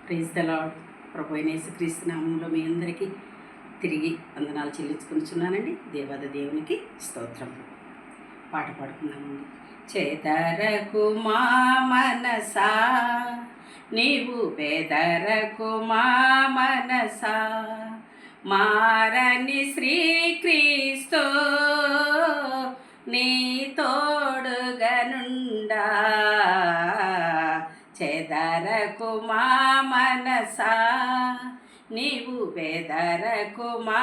Praise the lord. ప్రభు అయిన యేసుక్రీస్తు నామములో మీ అందరికీ తిరిగి వందనాలు చెల్లించుకుంటున్నానండి. దేవాది దేవునికి స్తోత్రం. పాట పాడుకుందామండి. చెదరకు మా మనసా, నీవు బెదరకు మా మనసా, మారని శ్రీక్రీస్తు నీ తోడుగనుండా. చెదరకు మా మనసా, నీవు బెదరకు మా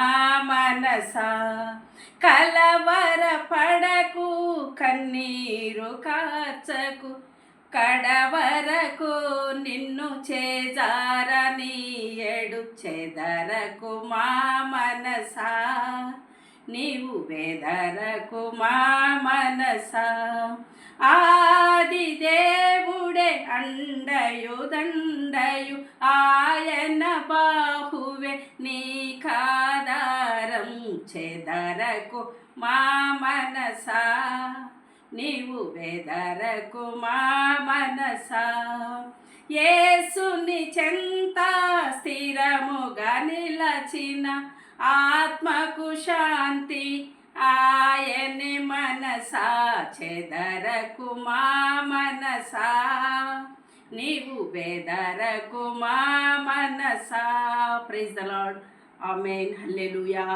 మనసా, కలవరపడకు కన్నీరు కార్చకు, కడవరకు నిన్ను చేజారనీయడు. చెదరకు మా మనసా, నీవు బెదరకు మా మనసా, ఆది దేవుడే అండయు దండయు, ఆయన బాహువే నీకాధారం. చెదరకు మా మనసా, నీవు బెదరకు మా మనసా, యేసుని చెంత స్థిరముగా నిలచిన ఆత్మకు శాంతి ఆయని మనసా. చెదరకు మా మనసా, నీవు బెదరకు మా మనసా. Praise the Lord. Amen. Hallelujah.